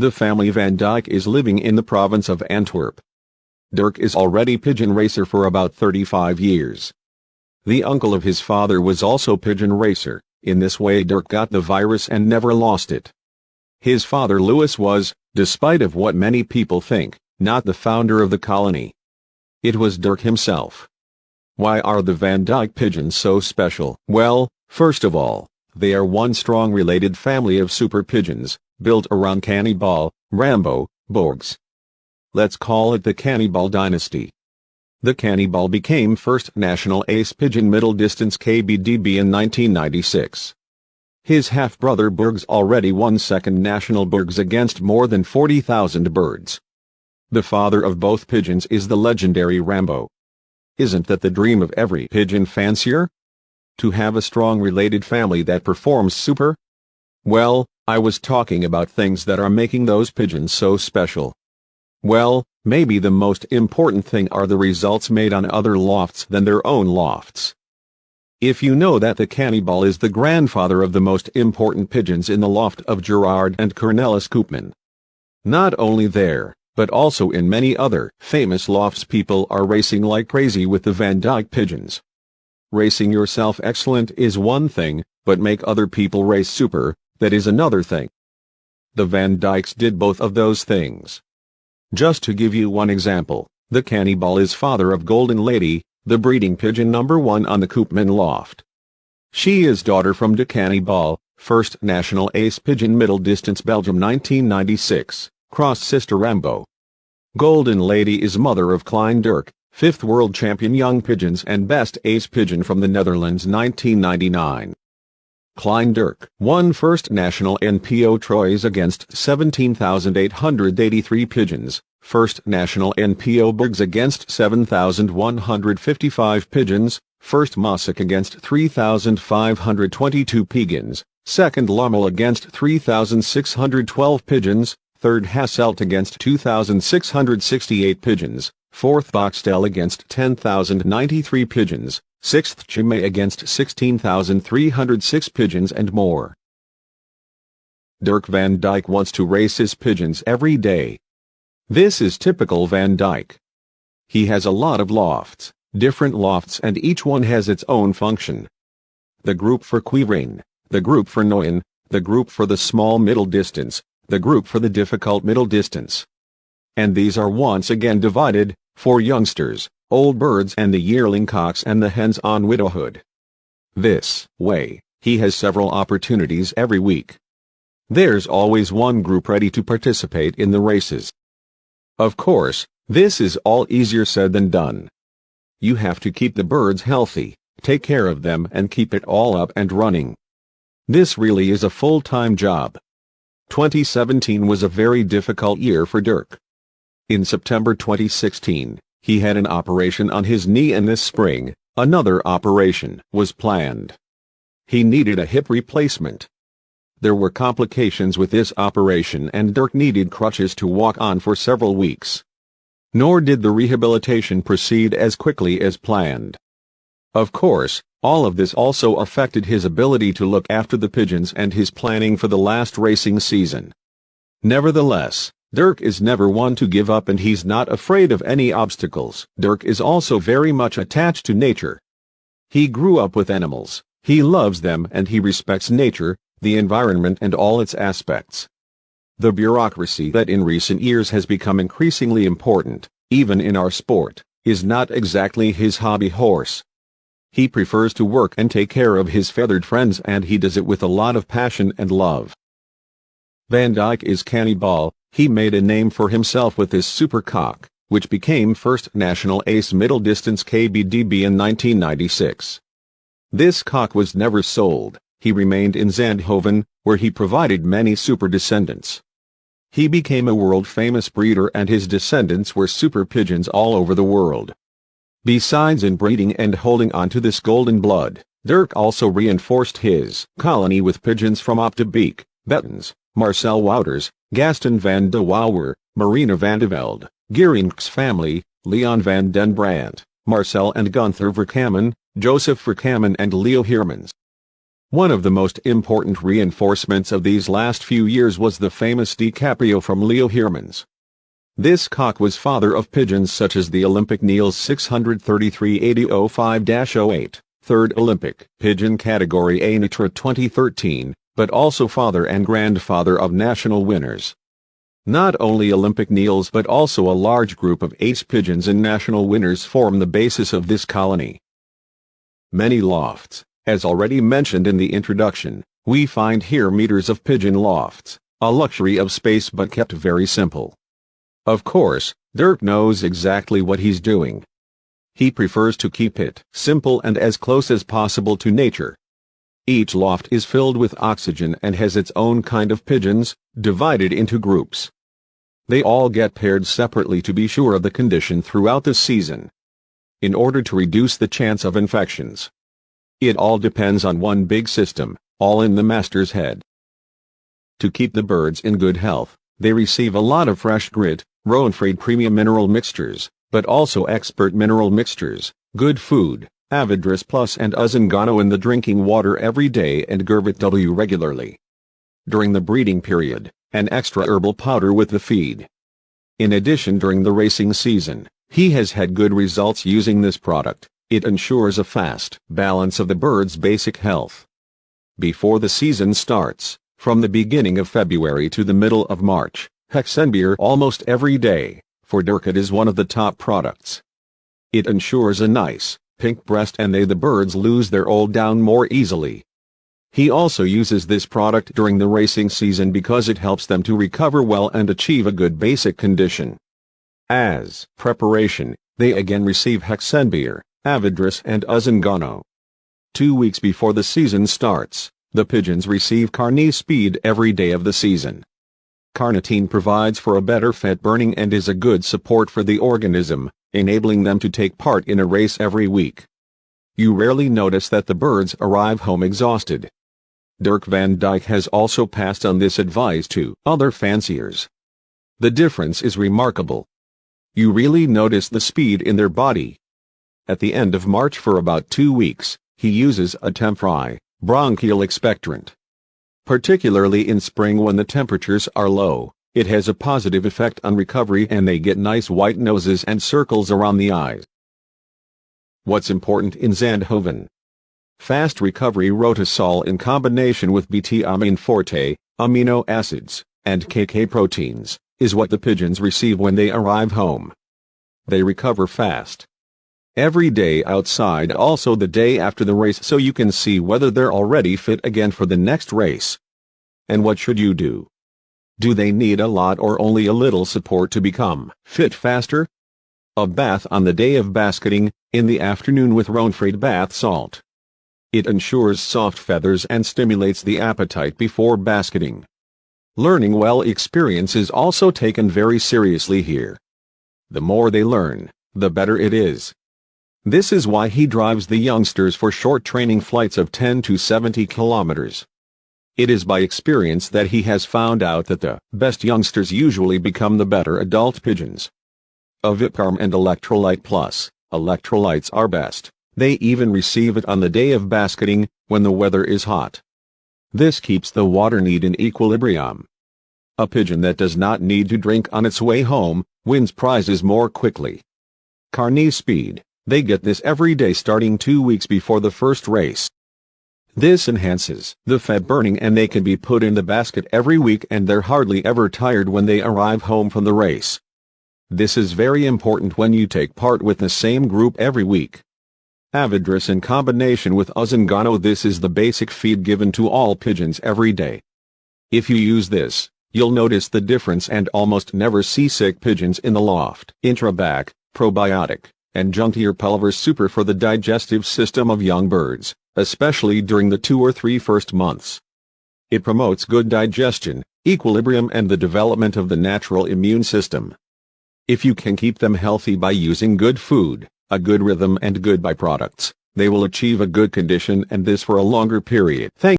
The family Van Dyck is living in the province of Antwerp. Dirk is already pigeon racer for about 35 years. The uncle of his father was also pigeon racer. In this way Dirk got the virus and never lost it. His father Louis was, despite of what many people think, not the founder of the colony. It was Dirk himself. Why are the Van Dyck pigeons so special? Well, first of all, they are one strong related family of super pigeons, built around Cannibal, Rambo, Borgs. Let's call it the Cannibal dynasty. The Cannibal became first national ace pigeon middle distance KBDB in 1996. His half-brother Borgs already won second national Borgs against more than 40,000 birds. The father of both pigeons is the legendary Rambo. Isn't that the dream of every pigeon fancier? To have a strong related family that performs super? Well, I was talking about things that are making those pigeons so special. Well, maybe the most important thing are the results made on other lofts than their own lofts. If you know that the Cannibal is the grandfather of the most important pigeons in the loft of Gerard and Cornelis Koopman. Not only there, but also in many other famous lofts, people are racing like crazy with the Van Dyck pigeons. Racing yourself excellent is one thing, but make other people race super, that is another thing. The Van Dycks did both of those things. Just to give you one example, the Cannibal is father of Golden Lady, the breeding pigeon number 1 on the Koopman loft. She is daughter from de Cannibal, first national ace pigeon middle distance Belgium 1996, cross sister Rambo. Golden Lady is mother of Klein Dirk, 5th world champion young pigeons and best ace pigeon from the Netherlands 1999. Klein Dirk won first national NPO Troyes against 17,883 pigeons, first national NPO Borgs against 7,155 pigeons, first Mossack against 3,522 pigeons, second Lommel against 3,612 pigeons, third Hasselt against 2,668 pigeons, fourth Boxtel against 10,093 pigeons, 6th Chimay against 16,306 pigeons and more. Dirk Van Dyck wants to race his pigeons every day. This is typical Van Dyck. He has a lot of lofts, different lofts, and each one has its own function. The group for Quirin, the group for Noyen, the group for the small middle distance, the group for the difficult middle distance. And these are once again divided, for youngsters, old birds and the yearling cocks and the hens on widowhood. This way, he has several opportunities every week. There's always one group ready to participate in the races. Of course, this is all easier said than done. You have to keep the birds healthy, take care of them and keep it all up and running. This really is a full-time job. 2017 was a very difficult year for Dirk. In September 2016, he had an operation on his knee, and this spring, another operation was planned. He needed a hip replacement. There were complications with this operation and Dirk needed crutches to walk on for several weeks. Nor did the rehabilitation proceed as quickly as planned. Of course, all of this also affected his ability to look after the pigeons and his planning for the last racing season. Nevertheless, Dirk is never one to give up and he's not afraid of any obstacles. Dirk is also very much attached to nature. He grew up with animals, he loves them and he respects nature, the environment and all its aspects. The bureaucracy that in recent years has become increasingly important, even in our sport, is not exactly his hobby horse. He prefers to work and take care of his feathered friends, and he does it with a lot of passion and love. Van Dyck is Cannibal. He made a name for himself with his super cock, which became first national ace middle distance KBDB in 1996. This cock was never sold. He remained in Zandhoven, where he provided many super descendants. He became a world-famous breeder and his descendants were super pigeons all over the world. Besides inbreeding and holding on to this golden blood, Dirk also reinforced his colony with pigeons from Op de Beek, Bettens, Marcel Wouters, Gaston van de Wouwer, Marina van de Velde, Gerink's family, Leon van den Brandt, Marcel and Gunther Verkamen, Joseph Verkamen and Leo Hermans. One of the most important reinforcements of these last few years was the famous DiCaprio from Leo Hermans. This cock was father of pigeons such as the Olympic Niels 633-8005-08, third Olympic pigeon category A Nitra 2013, but also father and grandfather of national winners. Not only Olympic Niels but also a large group of ace pigeons and national winners form the basis of this colony. Many lofts, as already mentioned in the introduction, we find here meters of pigeon lofts, a luxury of space but kept very simple. Of course, Dirk knows exactly what he's doing. He prefers to keep it simple and as close as possible to nature. Each loft is filled with oxygen and has its own kind of pigeons, divided into groups. They all get paired separately to be sure of the condition throughout the season, in order to reduce the chance of infections. It all depends on one big system, all in the master's head. To keep the birds in good health, they receive a lot of fresh grit, Roenfried premium mineral mixtures, but also expert mineral mixtures, good food, Avidris Plus and Uzangano in the drinking water every day and Gervit W regularly. During the breeding period, an extra herbal powder with the feed. In addition, during the racing season, he has had good results using this product. It ensures a fast balance of the bird's basic health. Before the season starts, from the beginning of February to the middle of March, Hexenbier almost every day, for Dirk it is one of the top products. It ensures a nice, pink breast and the birds lose their old down more easily. He also uses this product during the racing season because it helps them to recover well and achieve a good basic condition. As preparation, they again receive Hexenbier, Avidris and Uzangano. 2 weeks before the season starts, the pigeons receive Carni Speed every day of the season. Carnitine provides for a better fat burning and is a good support for the organism, enabling them to take part in a race every week. You rarely notice that the birds arrive home exhausted. Dirk Van Dyck has also passed on this advice to other fanciers. The difference is remarkable. You really notice the speed in their body. At the end of March for about 2 weeks, he uses a Temfry bronchial expectorant. Particularly in spring when the temperatures are low, it has a positive effect on recovery and they get nice white noses and circles around the eyes. What's important in Zandhoven? Fast recovery Rotisol in combination with Beta-amine forte, amino acids, and KK proteins, is what the pigeons receive when they arrive home. They recover fast. Every day outside, also the day after the race, so you can see whether they're already fit again for the next race. And what should you do? Do they need a lot or only a little support to become fit faster? A bath on the day of basketing, in the afternoon with Roenfried bath salt. It ensures soft feathers and stimulates the appetite before basketing. Learning well experience is also taken very seriously here. The more they learn, the better it is. This is why he drives the youngsters for short training flights of 10 to 70 kilometers. It is by experience that he has found out that the best youngsters usually become the better adult pigeons. Aviparm and Electrolyte Plus, electrolytes are best. They even receive it on the day of basketing, when the weather is hot. This keeps the water need in equilibrium. A pigeon that does not need to drink on its way home, wins prizes more quickly. Carni Speed. They get this every day starting 2 weeks before the first race. This enhances the fat burning and they can be put in the basket every week and they're hardly ever tired when they arrive home from the race. This is very important when you take part with the same group every week. Avidris in combination with Uzangano. This is the basic feed given to all pigeons every day. If you use this, you'll notice the difference and almost never see sick pigeons in the loft. Intrabac, probiotic, and Juntier Pulver Super for the digestive system of young birds, especially during the 2 or 3 first months. It promotes good digestion, equilibrium and the development of the natural immune system. If you can keep them healthy by using good food, a good rhythm and good byproducts, they will achieve a good condition and this for a longer period. Thank